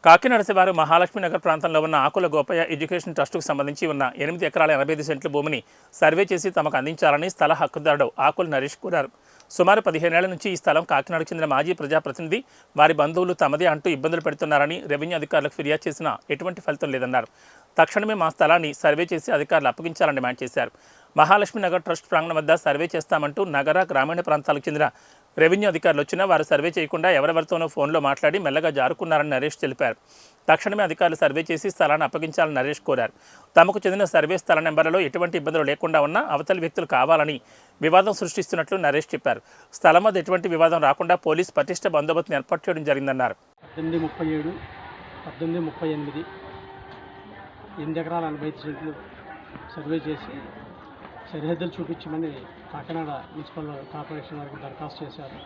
కాకినాడ శివారు మహాలక్ష్మి నగర్ ప్రాంతంలో ఉన్న ఆకుల గోపయ్య ఎడ్యుకేషన్ ట్రస్టుకు సంబంధించి ఉన్న 8 ఎకరాల 85 సెంట్ల భూమిని సర్వే చేసి తమకు అందించాలని స్థల హక్కుదారుడు ఆకుల నరేష్ కోరారు. సుమారు 15 ఏళ్ల నుంచి ఈ స్థలం కాకినాడకు చెందిన మాజీ ప్రజాప్రతినిధి వారి బంధువులు తమదే అంటూ ఇబ్బందులు పెడుతున్నారని రెవెన్యూ అధికారులకు ఫిర్యాదు చేసినా ఎటువంటి ఫలితం లేదన్నారు. తక్షణమే మా స్థలాన్ని సర్వే చేసి అధికారులు అప్పగించాలని డిమాండ్ చేశారు. మహాలక్ష్మి నగర్ ట్రస్ట్ ప్రాంగణం వద్ద సర్వే చేస్తామంటూ నగర గ్రామీణ ప్రాంతాలకు చెందిన రెవెన్యూ అధికారులు వచ్చినా వారు సర్వే చేయకుండా ఎవరెవరితోనో ఫోన్లో మాట్లాడి మెల్లగా జారుకున్నారని నరేష్ తెలిపారు. తక్షణమే అధికారులు సర్వే చేసి స్థలాన్ని అప్పగించాలని నరేష్ కోరారు. తమకు చెందిన సర్వే స్థల నెంబర్లలో ఎటువంటి ఇబ్బందులు లేకుండా ఉన్నా అవతలి వ్యక్తులు కావాలని వివాదం సృష్టిస్తున్నట్లు నరేష్ చెప్పారు. స్థలం వద్ద ఎటువంటి వివాదం రాకుండా పోలీస్ పటిష్ట బందోబస్తును ఏర్పాటు చేయడం జరిగిందన్నారు. 1837, 1838 8 ఎకరాల 85 సెంట్లు సర్వే చేసి సరిహద్దులు చూపించమని కాకినాడ మున్సిపల్ కార్పొరేషన్ వారికి దరఖాస్తు చేశారు.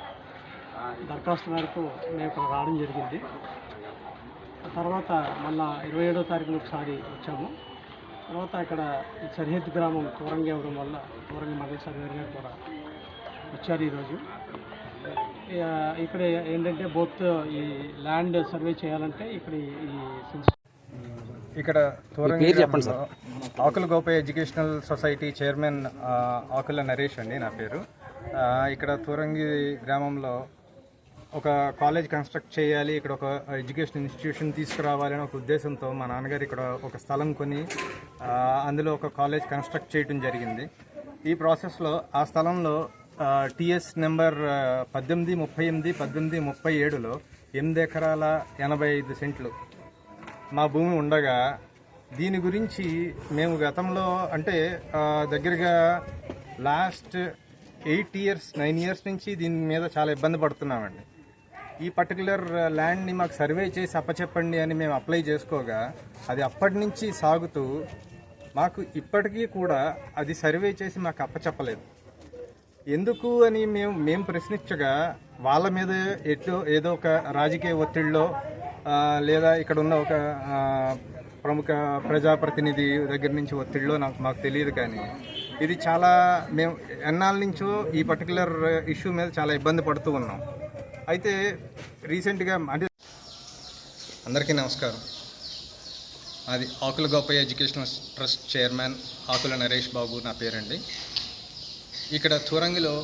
దరఖాస్తు మేరకు మేము ఇక్కడ రావడం జరిగింది. తర్వాత మళ్ళా 27వ తారీఖున ఒకసారి వచ్చాము. తర్వాత ఇక్కడ సరిహద్దు గ్రామం తూరంగి అవ్వడం వల్ల తూరంగి మండల సర్వేర్ గారు కూడా వచ్చారు ఈరోజు. ఇక్కడ ఏంటంటే బోత్ ఈ ల్యాండ్ సర్వే చేయాలంటే ఇక్కడ తూరంగి ఆకుల గోపయ్య ఎడ్యుకేషనల్ సొసైటీ చైర్మన్ ఆకుల నరేష్ అండి నా పేరు. ఇక్కడ తూరంగి గ్రామంలో ఒక కాలేజ్ కన్స్ట్రక్ట్ చేయాలి, ఇక్కడ ఒక ఎడ్యుకేషన్ ఇన్స్టిట్యూషన్ తీసుకురావాలని ఒక ఉద్దేశంతో మా నాన్నగారు ఇక్కడ ఒక స్థలం కొని అందులో ఒక కాలేజ్ కన్స్ట్రక్ట్ చేయడం జరిగింది. ఈ ప్రాసెస్లో ఆ స్థలంలో టీఎస్ నెంబర్ 1838, 1837లో 8 ఎకరాల 85 సెంట్లు మా భూమి ఉండగా దీని గురించి మేము గతంలో అంటే దగ్గరగా లాస్ట్ 9 ఇయర్స్ నుంచి దీని మీద చాలా ఇబ్బంది పడుతున్నామండి. ఈ పర్టికులర్ ల్యాండ్ని మాకు సర్వే చేసి అప్పచెప్పండి అని మేము అప్లై చేసుకోగా అది అప్పటి నుంచి సాగుతూ మాకు ఇప్పటికీ కూడా అది సర్వే చేసి మాకు అప్పచెప్పలేదు. ఎందుకు అని మేము ప్రశ్నించగా వాళ్ళ మీద ఏదో ఒక రాజకీయ ఒత్తిడిలో లేదా ఇక్కడ ఉన్న ఒక ప్రముఖ ప్రజాప్రతినిధి దగ్గర నుంచి ఒత్తిడిలో మాకు తెలియదు, కానీ ఇది చాలా మేము ఎన్నాళ్ళ నుంచో ఈ పర్టికులర్ ఇష్యూ మీద చాలా ఇబ్బంది పడుతూ ఉన్నాం. అయితే రీసెంట్గా అంటే అందరికీ నమస్కారం. అది ఆకుల గోపయ్య ఎడ్యుకేషనల్ ట్రస్ట్ చైర్మన్ ఆకుల నరేష్ బాబు నా పేరండి. ఇక్కడ తూరంగిలో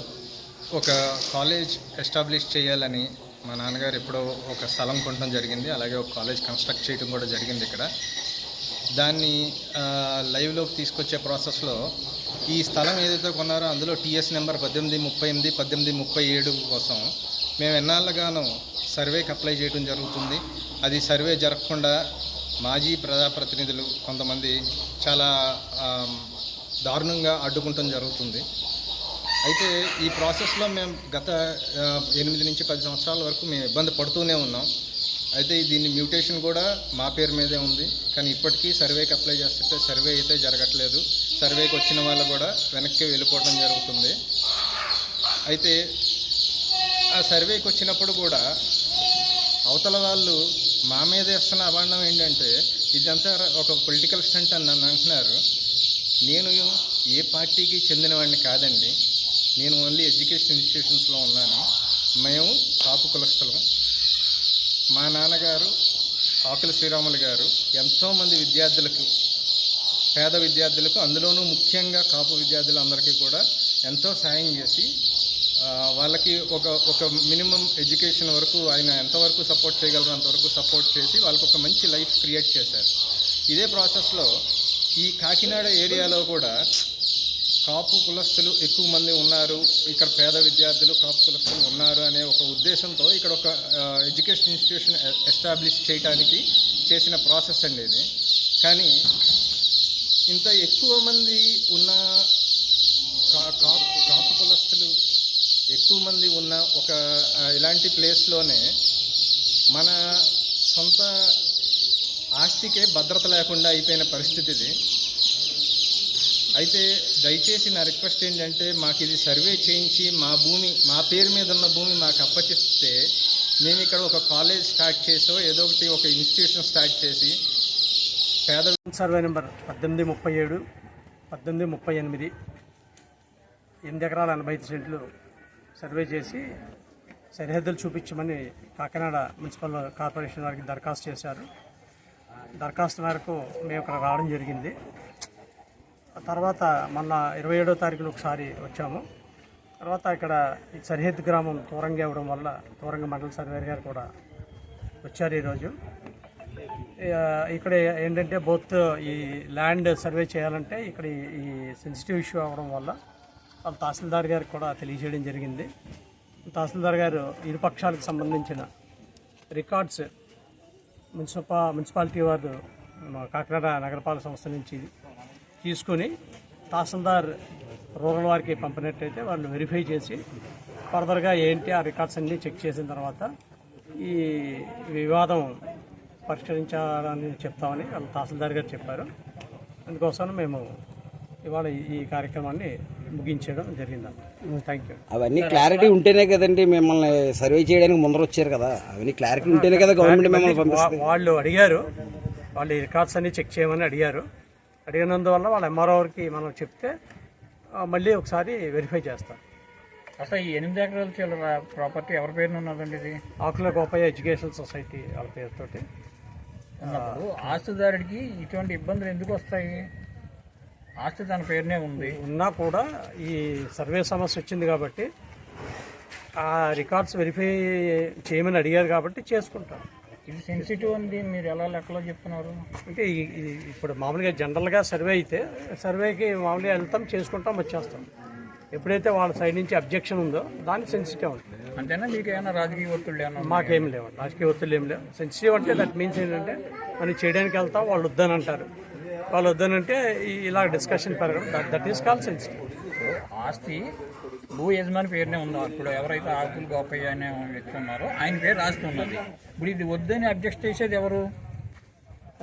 ఒక కాలేజ్ ఎస్టాబ్లిష్ చేయాలని మా నాన్నగారు ఎప్పుడో ఒక స్థలం కొనడం జరిగింది. అలాగే ఒక కాలేజ్ కన్స్ట్రక్ట్ చేయడం కూడా జరిగింది. ఇక్కడ దాన్ని లైవ్లోకి తీసుకొచ్చే ప్రాసెస్లో ఈ స్థలం ఏదైతే కొన్నారో అందులో టీఎస్ నెంబర్ 1838, 1837 కోసం మేము ఎన్నాళ్ళగానో సర్వేకి అప్లై చేయడం జరుగుతుంది. అది సర్వే జరగకుండా మాజీ ప్రజాప్రతినిధులు కొంతమంది చాలా దారుణంగా అడ్డుకుంటం జరుగుతుంది. అయితే ఈ ప్రాసెస్లో మేము గత 8 నుంచి 10 సంవత్సరాల వరకు మేము ఇబ్బంది పడుతూనే ఉన్నాం. అయితే దీన్ని మ్యూటేషన్ కూడా మా పేరు మీదే ఉంది, కానీ ఇప్పటికీ సర్వేకి అప్లై చేస్తుంటే సర్వే అయితే జరగట్లేదు. సర్వేకి వచ్చిన వాళ్ళు కూడా వెనక్కి వెళ్ళిపోవడం జరుగుతుంది. అయితే ఆ సర్వేకి వచ్చినప్పుడు కూడా అవతల వాళ్ళు మా మీద వేస్తున్న అభాండం ఏంటంటే ఇదంతా ఒక పొలిటికల్ స్టంట్ అని నన్ను అంటున్నారు. నేను ఏ పార్టీకి చెందినవాడిని కాదండి. నేను ఓన్లీ ఎడ్యుకేషన్ ఇన్స్టిట్యూషన్స్లో ఉన్నాను. మేము కాపు కులస్థలం. మా నాన్నగారు ఆకుల శ్రీరాములు గారు ఎంతోమంది విద్యార్థులకు, పేద విద్యార్థులకు, అందులోనూ ముఖ్యంగా కాపు విద్యార్థులందరికీ కూడా ఎంతో సాయం చేసి వాళ్ళకి ఒక మినిమం ఎడ్యుకేషన్ వరకు ఆయన ఎంతవరకు సపోర్ట్ చేయగలరో అంతవరకు సపోర్ట్ చేసి వాళ్ళకి ఒక మంచి లైఫ్ క్రియేట్ చేశారు. ఇదే ప్రాసెస్లో ఈ కాకినాడ ఏరియాలో కూడా కాపు కులస్తులు ఎక్కువ మంది ఉన్నారు, ఇక్కడ పేద విద్యార్థులు కాపు కులస్తులు ఉన్నారు అనే ఒక ఉద్దేశంతో ఇక్కడ ఒక ఎడ్యుకేషన్ ఇన్స్టిట్యూషన్ ఎస్టాబ్లిష్ చేయడానికి చేసిన ప్రాసెస్ అండి ఇది. కానీ ఇంత ఎక్కువ మంది ఉన్న కాపు కులస్తులు ఎక్కువ మంది ఉన్న ఒక ఇలాంటి ప్లేస్లోనే మన సొంత ఆస్తికే భద్రత లేకుండా అయిపోయిన పరిస్థితి ఇది. అయితే దయచేసి నా రిక్వెస్ట్ ఏంటంటే మాకు ఇది సర్వే చేయించి మా పేరు మీద ఉన్న భూమి మాకు అప్పచెప్తే మేము ఇక్కడ ఒక కాలేజ్ స్టార్ట్ చేసో ఏదో ఒకటి ఒక ఇన్స్టిట్యూషన్ స్టార్ట్ చేసి పేద సర్వే నెంబర్ 1837, 1838 8 ఎకరాల 85 సెంట్లు సర్వే చేసి సరిహద్దులు చూపించమని కాకినాడ మున్సిపల్ కార్పొరేషన్ వారికి దరఖాస్తు చేశారు. దరఖాస్తు మేరకు మేము ఇక్కడ రావడం జరిగింది. తర్వాత మళ్ళా 27వ తారీఖున ఒకసారి వచ్చాము. తర్వాత ఇక్కడ ఈ సరిహద్దు గ్రామం తూరంగి అవ్వడం వల్ల తూరంగి మండల సర్వేర్ గారు కూడా వచ్చారు ఈరోజు. ఇక్కడ ఏంటంటే బోత్ ఈ ల్యాండ్ సర్వే చేయాలంటే ఇక్కడ ఈ సెన్సిటివ్ ఇష్యూ అవ్వడం వల్ల వాళ్ళ తహసీల్దార్ గారికి కూడా తెలియజేయడం జరిగింది. తహసీల్దార్ గారు ఇరు పక్షాలకు సంబంధించిన రికార్డ్స్ మున్సిపాలిటీ వారు కాకినాడ నగరపాలక సంస్థ నుంచి తీసుకొని తహసీల్దార్ రూరల్ వారికి పంపినట్టయితే వాళ్ళు వెరిఫై చేసి ఫర్దర్గా ఏంటి ఆ రికార్డ్స్ అన్నీ చెక్ చేసిన తర్వాత ఈ వివాదం పరిష్కరించాలని చెప్తామని వాళ్ళు తహసీల్దార్ గారు చెప్పారు. అందుకోసం మేము ఇవాళ ఈ కార్యక్రమాన్ని ముగించడం జరిగిందండి. Thank you. అవన్నీ క్లారిటీ ఉంటేనే కదండి మిమ్మల్ని సర్వే చేయడానికి ముందర వచ్చారు కదా. అవన్నీ క్లారిటీ ఉంటేనే కదా గవర్నమెంట్ మిమ్మల్ని పంపిస్తుంది. వాళ్ళు అడిగారు, వాళ్ళు ఈ రికార్డ్స్ అన్ని చెక్ చేయమని అడిగారు. అడిగినందువల్ల వాళ్ళ ఎంఆర్ఓకి మనం చెప్తే మళ్ళీ ఒకసారి వెరిఫై చేస్తాం. అసలు ఈ 8 ఎకరాల చిల్లర ప్రాపర్టీ ఎవరి పేరున ఉన్నదండి? ఇది ఆకుల గోపయ్య ఎడ్యుకేషనల్ సొసైటీ వాళ్ళ పేరుతోటి ఉన్నప్పుడు ఆస్తిదారుడికి ఇటువంటి ఇబ్బందులు ఎందుకు వస్తాయి? ఆస్తి తన పేరునే ఉంది. ఉన్నా కూడా ఈ సర్వే సమస్య వచ్చింది కాబట్టి ఆ రికార్డ్స్ వెరిఫై చేయమని అడిగారు కాబట్టి చేసుకుంటారు. ఇది సెన్సిటివ్ ఉంది, మీరు ఎలా లెక్కలో చెప్తున్నారు? అంటే ఇప్పుడు మామూలుగా జనరల్గా సర్వే అయితే సర్వేకి మామూలుగా వెళ్తాం, చేసుకుంటాం, వచ్చేస్తాం. ఎప్పుడైతే వాళ్ళ సైడ్ నుంచి అబ్జెక్షన్ ఉందో దాన్ని సెన్సిటివ్ ఉంటుంది. అంతేనా? మీకు ఏమైనా రాజకీయ ఒత్తిళ్ళు ఏమన్నా? మాకేం లేవు, రాజకీయ ఒత్తిళ్ళు ఏం లేవు. సెన్సిటివ్ అంటే దట్ మీన్స్ ఏంటంటే మనం చేయడానికి వెళ్తాం, వాళ్ళు వద్దని అంటారు. వాళ్ళు వద్దనంటే ఇలా డిస్కషన్ పెరగడం, దట్ ఈస్ కాల్ సెన్సిటివ్. ఆస్తి భూ యజమాని పేరునే ఉందా? ఇప్పుడు ఎవరైతే ఆకులు గోపయ్య అనే వ్యక్తి ఉన్నారో ఆయన పేరు రాస్తూ ఉన్నది. ఇప్పుడు ఇది వద్దని అబ్జెక్ట్ చేసేది ఎవరు?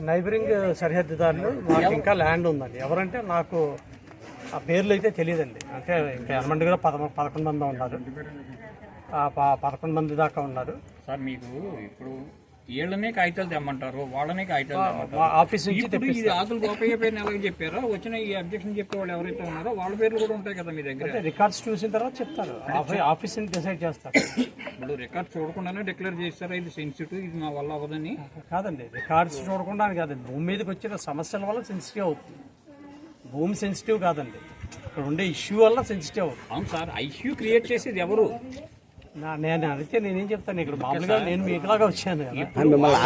నైబరింగ్ సరిహద్దుదారులు. మాకు ఇంకా ల్యాండ్ ఉందండి. ఎవరంటే నాకు ఆ పేర్లు అయితే తెలియదండి. అంటే ఇంకా ఎనమండుగా 11 మంది ఉన్నారు. 11 మంది దాకా ఉన్నారు. సార్ మీకు ఇప్పుడు వీళ్ళనే కాగితాలు తెమ్మంటారు, వాళ్ళనే కాగితాలు తెమ్మంటారు. ఆఫీస్ నుంచి ఇప్పుడు ఇది ఆకులు గోపయ్య పేరుని ఎలాగ చెప్పారో వచ్చిన ఈ అబ్జెక్షన్ చెప్పే వాళ్ళు ఎవరైతే ఉన్నారో వాళ్ళ పేర్లు కూడా ఉంటాయి కదా మీ దగ్గర. రికార్డ్స్ చూసిన తర్వాత చెప్తారు, ఆఫీస్ నుంచి డిసైడ్ చేస్తారు. ఇప్పుడు రికార్డ్ చూడకుండానే డిక్లేర్ చేస్తారా ఇది సెన్సిటివ్, ఇది మా వల్ల అవ్వదని? కాదండి, రికార్డ్స్ చూడకుండా కాదండి, భూమి మీదకి వచ్చిన సమస్యల వల్ల సెన్సిటివ్ అవుతుంది. భూమి సెన్సిటివ్ కాదండి, ఇక్కడ ఉండే ఇష్యూ వల్ల సెన్సిటివ్ అవుతుంది. అవును సార్, ఆ ఇష్యూ క్రియేట్ చేసేది ఎవరు? నేను అడిగితే నేనేం చెప్తాను? ఇక్కడ మామూలుగా నేను మీకులాగా వచ్చాను కదా. మిమ్మల్ని